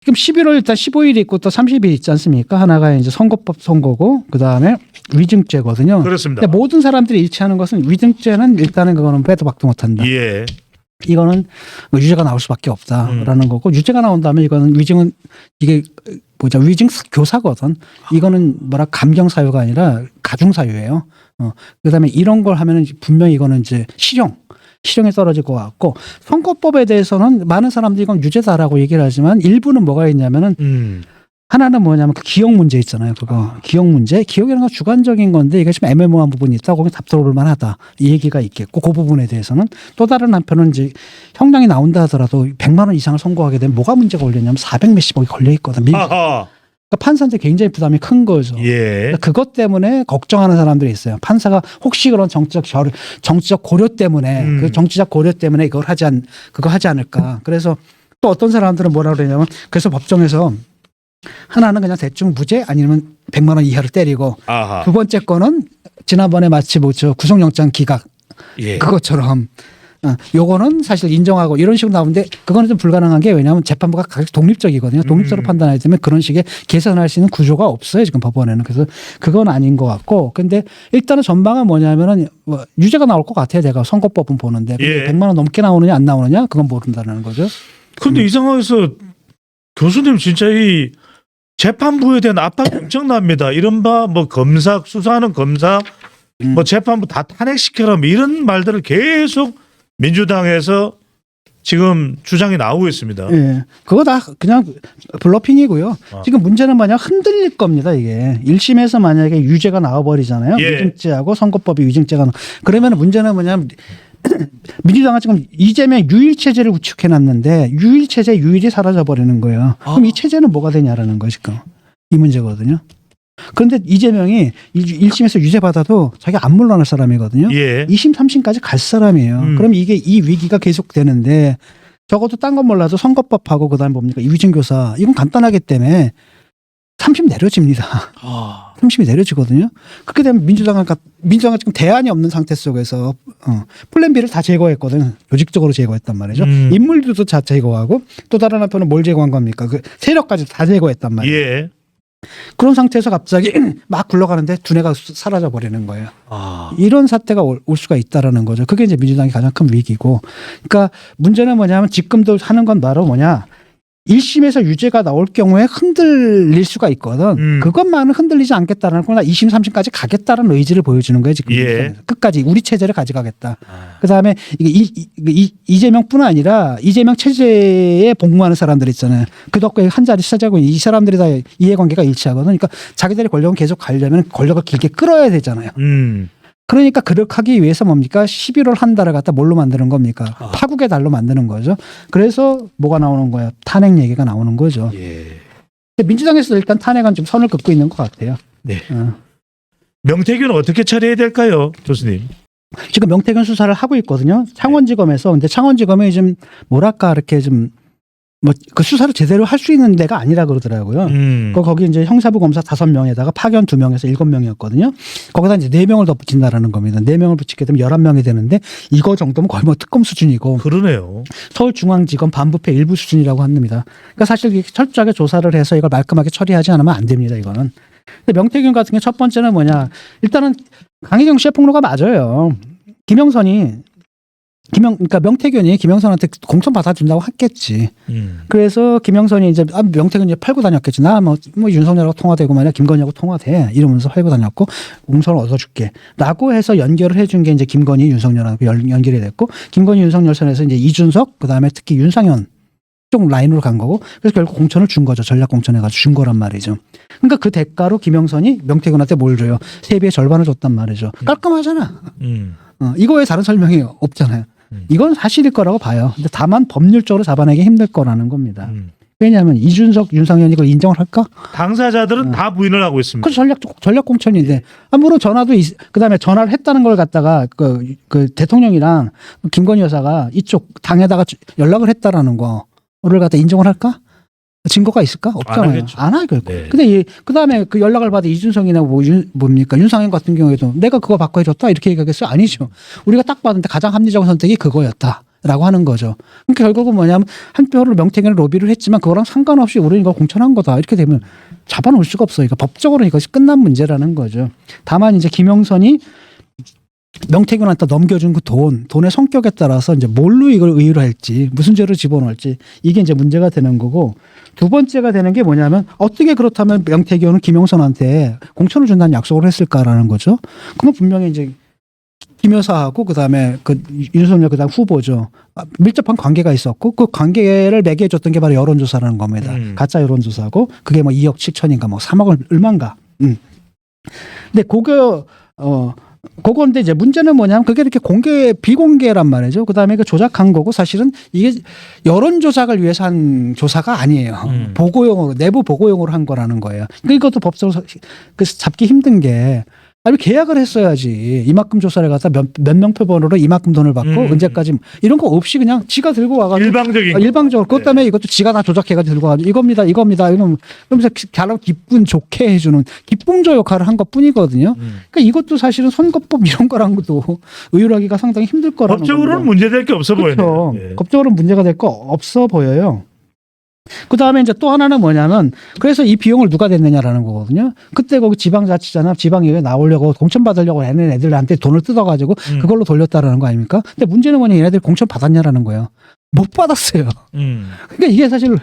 지금 11월 일단 15일이 있고 또 30일 있지 않습니까? 하나가 이제 선거법 선거고 그다음에 위증죄거든요. 그렇습니다. 근데 모든 사람들이 일치하는 것은 위증죄는 일단은 그거는 빼도 박도 못한다. 예. 이거는 뭐 유죄가 나올 수밖에 없다라는 거고 유죄가 나온다면 이거는 위증은 이게 위증 교사거든. 이거는 뭐라 감경 사유가 아니라 가중 사유예요. 그다음에 이런 걸 하면은 분명히 이거는 이제 실형에 떨어질 것 같고 선거법에 대해서는 많은 사람들이 이건 유죄다라고 얘기를 하지만 일부는 뭐가 있냐면은 하나는 뭐냐면 그 기억 문제 있잖아요. 그거 기억 문제. 기억이라는 건 주관적인 건데 이게 좀 애매모호한 부분이 있다. 거기 답들어볼 만하다. 이 얘기가 있겠고 그 부분에 대해서는 또 다른 한편은 이제 형량이 나온다 하더라도 100만 원 이상을 선고하게 되면 뭐가 문제가 걸렸냐면 400 몇십억이 걸려 있거든. 그러니까 판사한테 굉장히 부담이 큰 거죠. 예. 그러니까 그것 때문에 걱정하는 사람들이 있어요. 판사가 혹시 그런 정치적 고려 때문에 그 정치적 고려 때문에 그거 하지 않을까. 그래서 또 어떤 사람들은 뭐라 그러냐면 그래서 법정에서 하나는 그냥 대충 무죄 아니면 100만 원 이하를 때리고 아하. 두 번째 거는 지난번에 마치 뭐죠 구속영장 기각 예. 그것처럼 요거는 사실 인정하고 이런 식으로 나오는데 그거는 좀 불가능한 게 왜냐하면 재판부가 독립적이거든요. 독립적으로 판단하기 때문에 그런 식의 계산할 수 있는 구조가 없어요. 지금 법원에는. 그래서 그건 아닌 것 같고 근데 일단은 전망은 뭐냐면은 뭐 유죄가 나올 것 같아요. 내가 선거법은 보는데 예. 100만 원 넘게 나오느냐 안 나오느냐 그건 모른다는 거죠. 근데 이 상황에서 교수님 진짜 이 재판부에 대한 압박이 엄청납니다. 이른바 뭐 검사 수사하는 검사 뭐 재판부 다 탄핵시켜라 뭐 이런 말들을 계속 민주당에서 지금 주장이 나오고 있습니다. 예. 그거 다 그냥 블러핑이고요. 지금 문제는 만약 흔들릴 겁니다. 이게 1심에서 만약에 유죄가 나와버리잖아요. 예. 위증죄하고 선거법이 위증죄가 그러면 문제는 뭐냐면 민주당은 지금 이재명 유일 체제를 구축해놨는데 유일 체제 유일이 사라져버리는 거예요. 그럼 이 체제는 뭐가 되냐라는 거 지금 이 문제거든요. 그런데 이재명이 1심에서 유죄 받아도 자기가 안 물러날 사람이거든요. 예. 2심, 3심까지 갈 사람이에요. 그럼 이게 이 위기가 계속되는데 적어도 딴 건 몰라도 선거법하고 그다음에 뭡니까 이위증교사 이건 간단하기 때문에 3심 내려집니다. 3심이 내려지거든요. 그렇게 되면 민주당은 지금 대안이 없는 상태 속에서 플랜 B를 다 제거했거든. 조직적으로 제거했단 말이죠. 인물들도 다 제거하고 또 다른 한편은 뭘 제거한 겁니까? 그 세력까지 다 제거했단 말이에요. 예. 그런 상태에서 갑자기 막 굴러가는데 두뇌가 사라져 버리는 거예요. 이런 사태가 올 수가 있다라는 거죠. 그게 이제 민주당이 가장 큰 위기고. 그러니까 문제는 뭐냐면 지금도 하는 건 바로 뭐냐. 1심에서 유죄가 나올 경우에 흔들릴 수가 있거든. 그것만은 흔들리지 않겠다는 거나 2심, 3심까지 가겠다는 의지를 보여주는 거예요. 지금 예. 끝까지 우리 체제를 가져가겠다. 그다음에 이게 이재명뿐 아니라 이재명 체제에 복무하는 사람들 있잖아요. 그 덕분에 한 자리 차지하고 이 사람들이 다 이해관계가 일치하거든. 그러니까 자기들의 권력은 계속 가려면 권력을 길게 끌어야 되잖아요. 그러니까 그렇게 하기 위해서 뭡니까? 11월 한 달을 갖다 뭘로 만드는 겁니까? 파국의 달로 만드는 거죠. 그래서 뭐가 나오는 거예요? 탄핵 얘기가 나오는 거죠. 예. 민주당에서 일단 탄핵은 좀 선을 긋고 있는 것 같아요. 네. 명태균은 어떻게 처리해야 될까요, 교수님? 지금 명태균 수사를 하고 있거든요. 창원지검에서. 근데 창원지검이 좀 뭐랄까 이렇게 좀 뭐 그 수사를 제대로 할 수 있는 데가 아니라 그러더라고요. 거기 이제 형사부 검사 5명에다가 파견 2명에서 7명이었거든요. 거기다 이제 4명을 더 붙인다라는 겁니다. 4명을 붙이게 되면 11명이 되는데 이거 정도면 거의 뭐 특검 수준이고. 그러네요. 서울중앙지검 반부패 일부 수준이라고 합니다. 그러니까 사실 철저하게 조사를 해서 이걸 말끔하게 처리하지 않으면 안 됩니다. 이거는. 근데 명태균 같은 게 첫 번째는 뭐냐. 일단은 강혜경 씨의 폭로가 맞아요. 그러니까 명태균이 김영선한테 공천 받아준다고 했겠지. 그래서 김영선이 이제 명태균이 팔고 다녔겠지. 나 뭐 윤석열하고 통화되고 말이야 김건희하고 통화돼 이러면서 팔고 다녔고 공천을 얻어줄게. 라고 해서 연결을 해준 게 이제 김건희 윤석열하고 연결이 됐고 김건희 윤석열 선에서 이제 이준석 그다음에 특히 윤상현 쪽 라인으로 간 거고 그래서 결국 공천을 준 거죠. 전략 공천해가지고 준 거란 말이죠. 그러니까 그 대가로 김영선이 명태균한테 뭘 줘요? 세비의 절반을 줬단 말이죠. 깔끔하잖아. 이거에 다른 설명이 없잖아요. 이건 사실일 거라고 봐요. 근데 다만 법률적으로 잡아내기 힘들 거라는 겁니다. 왜냐하면 이준석, 윤상현이 이걸 인정을 할까? 당사자들은 다 부인을 하고 있습니다. 그 전략 공천인데 물론 전화도 그다음에 전화를 했다는 걸 갖다가 그 대통령이랑 김건희 여사가 이쪽 당에다가 연락을 했다라는 거를 갖다 인정을 할까? 증거가 있을까? 없잖아요. 안 하겠고. 네. 근데 그다음에 그 연락을 받은 이준석이나 뭡니까? 윤상현 같은 경우에도 내가 그거 바꿔 해줬다 이렇게 얘기하겠어요? 아니죠. 우리가 딱 봤는데 가장 합리적인 선택이 그거였다. 라고 하는 거죠. 그러니까 결국은 뭐냐면 한편으로 명태균을 로비를 했지만 그거랑 상관없이 우리는 이거 공천한 거다. 이렇게 되면 잡아놓을 수가 없어요. 그러니까 법적으로 이것이 끝난 문제라는 거죠. 다만 이제 김영선이 명태균한테 넘겨준 그 돈의 성격에 따라서 이제 뭘로 이걸 의유를 할지, 무슨 죄를 집어넣을지 이게 이제 문제가 되는 거고, 두 번째가 되는 게 뭐냐면 어떻게 그렇다면 명태균은 김영선한테 공천을 준다는 약속을 했을까라는 거죠. 그건 분명히 이제 김 여사하고 그다음에 그 윤석열 그다음 후보죠. 밀접한 관계가 있었고 그 관계를 매개해줬던 게 바로 여론조사라는 겁니다. 가짜 여론조사고 그게 뭐 2억 7천인가 뭐 3억 얼마인가. 근데 그건데 이제 문제는 뭐냐면 그게 이렇게 비공개란 말이죠. 그다음에 그 조작한 거고 사실은 이게 여론조작을 위해서 한 조사가 아니에요. 보고용으로 내부 보고용으로 한 거라는 거예요. 그러니까 이것도 법적으로 잡기 힘든 게 아니 계약을 했어야지. 이만큼 조사를 갖다 몇 명표번호로 이만큼 돈을 받고 언제까지 이런 거 없이 그냥 지가 들고 와가지고 일방적으로 그것 때문에 이것도 지가 다 조작해가지고 들고 와가지고 이겁니다 이러면서 결국 기분 좋게 해주는 기쁨조 역할을 한 것뿐이거든요. 그러니까 이것도 사실은 선거법 이런 거랑도 의율하기가 상당히 힘들 거라는 겁니다. 법적으로는 문제될 게 없어 그렇죠. 보여요. 예. 법적으로는 문제가 될 거 없어 보여요. 그 다음에 이제 또 하나는 뭐냐면 그래서 이 비용을 누가 냈느냐라는 거거든요. 그때 거기 지방자치잖아. 지방의회 나오려고 공천 받으려고 하는 애들한테 돈을 뜯어가지고 그걸로 돌렸다라는 거 아닙니까? 근데 문제는 뭐냐 얘네들이 공천 받았냐라는 거예요. 못 받았어요. 그러니까 이게 사실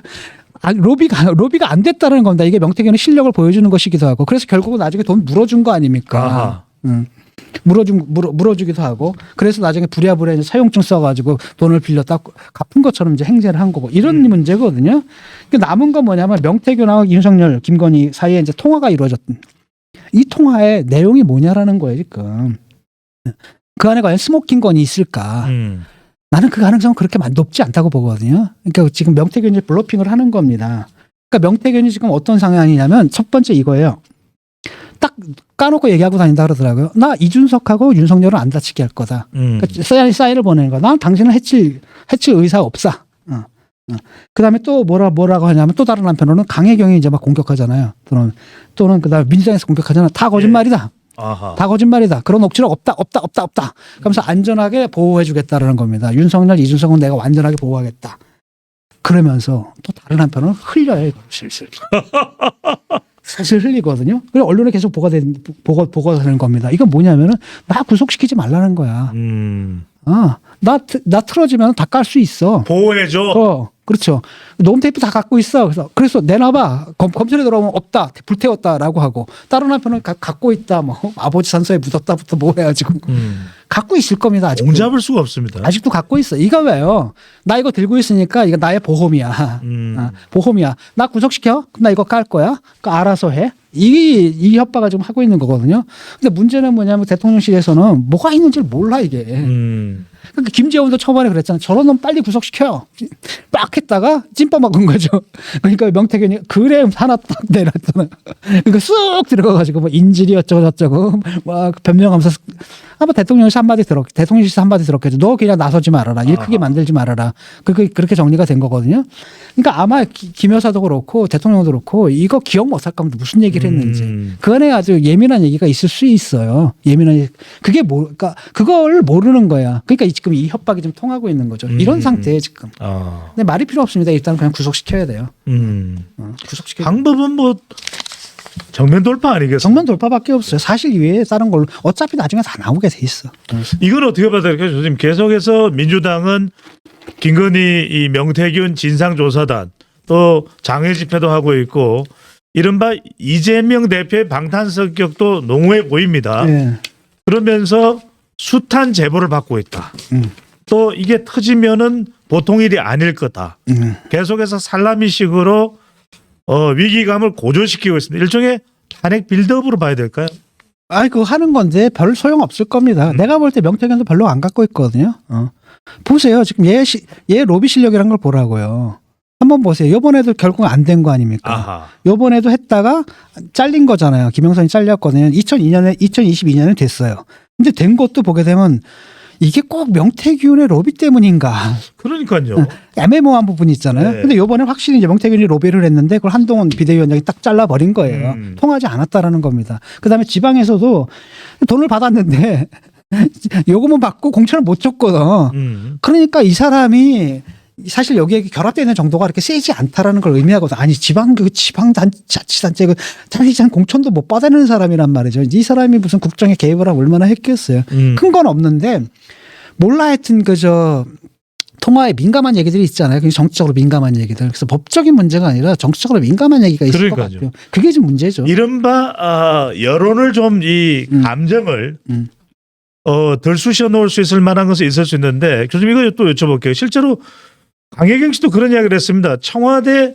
로비가 안 됐다는 겁니다. 이게 명태균의 실력을 보여주는 것이기도 하고 그래서 결국은 나중에 돈 물어준 거 아닙니까? 물어주기도 하고 그래서 나중에 부랴부랴 이제 사용증 써가지고 돈을 빌렸다 갚은 것처럼 이제 행세를 한 거고 이런 문제거든요. 남은 건 뭐냐면 명태균하고 윤석열, 김건희 사이에 이제 통화가 이루어졌던 이 통화의 내용이 뭐냐라는 거예요 지금. 그 안에 과연 스모킹 건이 있을까? 나는 그 가능성은 그렇게 높지 않다고 보거든요. 그러니까 지금 명태균이 블러핑을 하는 겁니다. 그러니까 명태균이 지금 어떤 상황이냐면 첫 번째 이거예요. 딱 까놓고 얘기하고 다닌다 그러더라고요. 나 이준석하고 윤석열은 안 다치게 할 거다. 그러니까 사인을 보내는 거야. 난 당신을 해칠 의사 없어. 그다음에 또 뭐라고 하냐면 또 다른 한편으로는 강혜경이 이제 막 공격하잖아요. 또는 그다음에 민주당에서 공격하잖아. 다 거짓말이다. 다 거짓말이다. 그런 억지로 없다. 그러면서 안전하게 보호해주겠다라는 겁니다. 윤석열, 이준석은 내가 완전하게 보호하겠다. 그러면서 또 다른 한편으로는 흘려요. 슬슬. 사실 흘리거든요. 그래서 언론에 계속 보고가 되는 겁니다. 이건 뭐냐면은 나 구속시키지 말라는 거야. 나 틀어지면 다 깔 수 있어. 보호해줘. 그렇죠. 녹음 테이프 다 갖고 있어. 그래서 내놔봐. 검찰에 들어오면 없다. 불태웠다라고 하고 다른 한편은 갖고 있다. 뭐 아버지 산소에 묻었다부터 뭐 해가지고 갖고 있을 겁니다. 아직도. 옹잡을 수가 없습니다. 아직도 갖고 있어. 이거 왜요? 나 이거 들고 있으니까 이거 나의 보험이야. 보험이야. 나 구속시켜? 그럼 나 이거 깔 거야? 알아서 해. 이 협박을 지금 하고 있는 거거든요. 근데 문제는 뭐냐면 대통령실에서는 뭐가 있는지 몰라 이게. 그러니까 김재원도 초반에 그랬잖아. 저런 놈 빨리 구속시켜. 빡 했다가 찐빠 먹은 거죠. 그러니까 명태균이 그래 하나 딱 내놨잖아. 그러니까 쑥 들어가가지고 뭐 인질이 어쩌고 저쩌고 막 변명하면서 아마 대통령실에서 한마디 들었겠죠. 너 그냥 나서지 말아라. 일 크게 만들지 말아라. 그렇게 정리가 된 거거든요. 그러니까 아마 김 여사도 그렇고 대통령도 그렇고 이거 기억 못할 겁니다. 무슨 얘기를 했는지. 그 안에 아주 예민한 얘기가 있을 수 있어요. 그게 그러니까 그걸 모르는 거야. 그러니까 지금 이 협박이 좀 통하고 있는 거죠. 이런 상태에 지금. 근데 말이 필요 없습니다. 일단 그냥 구속시켜야 돼요. 방법은 뭐 정면 돌파 아니겠어요? 정면 돌파밖에 없어요. 사실 이외에 다른 걸로 어차피 나중에 다 나오게 돼 있어. 이건 어떻게 봐야 될까요? 교수님 계속해서 민주당은 김건희 이 명태균 진상조사단 또 장외 집회도 하고 있고 이른바 이재명 대표의 방탄 성격도 농후해 보입니다. 그러면서 숱한 제보를 받고 있다. 또 이게 터지면은 보통 일이 아닐 거다. 계속해서 살라미식으로 위기감을 고조시키고 있습니다. 일종의 탄핵 빌드업으로 봐야 될까요? 그거 하는 건데 별 소용 없을 겁니다. 내가 볼 때 명태균도 별로 안 갖고 있거든요. 보세요. 지금 얘 로비 실력이란 걸 보라고요. 한번 보세요. 요번에도 결국 안 된 거 아닙니까? 요번에도 했다가 잘린 거잖아요. 김영선이 잘렸거든요. 2022년에 됐어요. 근데 된 것도 보게 되면 이게 꼭 명태균의 로비 때문인가? 그러니까요. 애매모호한 부분이 있잖아요. 근데 요번에 확실히 이제 명태균이 로비를 했는데 그걸 한동훈 비대위원장이 딱 잘라버린 거예요. 통하지 않았다라는 겁니다. 그다음에 지방에서도 돈을 받았는데 요금은 받고 공천을 못 줬거든. 그러니까 이 사람이 사실 여기에 결합되어 있는 정도가 그렇게 세지 않다라는 걸 의미하거든. 아니 지방자치단체 자치단 공천도 못 받아내는 사람이란 말이죠. 이 사람이 무슨 국정에 개입을 하고 얼마나 했겠어요. 큰 건 없는데 몰라 하여튼 그저 통화에 민감한 얘기들이 있잖아요. 그게 정치적으로 민감한 얘기들. 그래서 법적인 문제가 아니라 정치적으로 민감한 얘기가 있을 것 그러니까요. 같아요. 그게 지금 문제죠. 이른바 여론을 좀 이 감정을 덜 쑤셔 놓을 수 있을 만한 것은 있을 수 있는데 교수님 이거 또 여쭤볼게요. 실제로 강혜경 씨도 그런 이야기를 했습니다. 청와대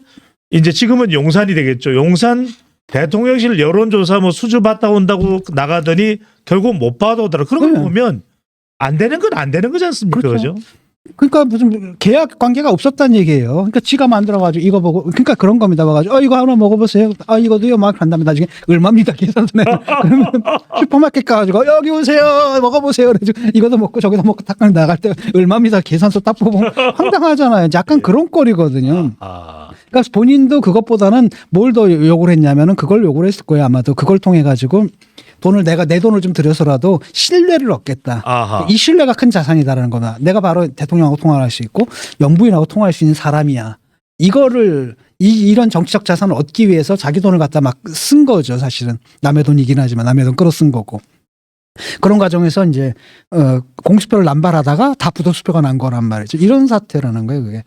이제 지금은 용산이 되겠죠. 용산 대통령실 여론조사 뭐 수주 받다 온다고 나가더니 결국 못 받아오더라. 그런 걸 네. 보면 안 되는 건 안 되는 거지 않습니까? 그렇죠. 그죠? 그러니까 무슨 계약 관계가 없었다는 얘기예요. 그러니까 지가 만들어가지고 이거 보고 그러니까 그런 겁니다. 와가지고 이거 하나 먹어보세요. 이거도요 막 한 다음에 나중에 얼마입니다 계산서네. 그러면 슈퍼마켓 가가지고 여기 오세요 먹어보세요. 그래가지고 이거도 먹고 저기도 먹고 딱 나갈 때 얼마입니다 계산서 딱 보고 황당하잖아요. 약간 그런 꼴이거든요. 그러니까 본인도 그것보다는 뭘 더 요구를 했냐면은 그걸 요구를 했을 거예요. 아마도 그걸 통해 가지고 내 돈을 좀 들여서라도 신뢰를 얻겠다. 아하. 이 신뢰가 큰 자산이다라는 거다. 내가 바로 대통령하고 통화를 할 수 있고 영부인하고 통화할 수 있는 사람이야. 이거를 이런 정치적 자산을 얻기 위해서 자기 돈을 갖다 막 쓴 거죠. 사실은 남의 돈이긴 하지만 남의 돈 끌어 쓴 거고. 그런 과정에서 이제 공수표를 남발하다가 다 부도수표가 난 거란 말이죠. 이런 사태라는 거예요. 그게.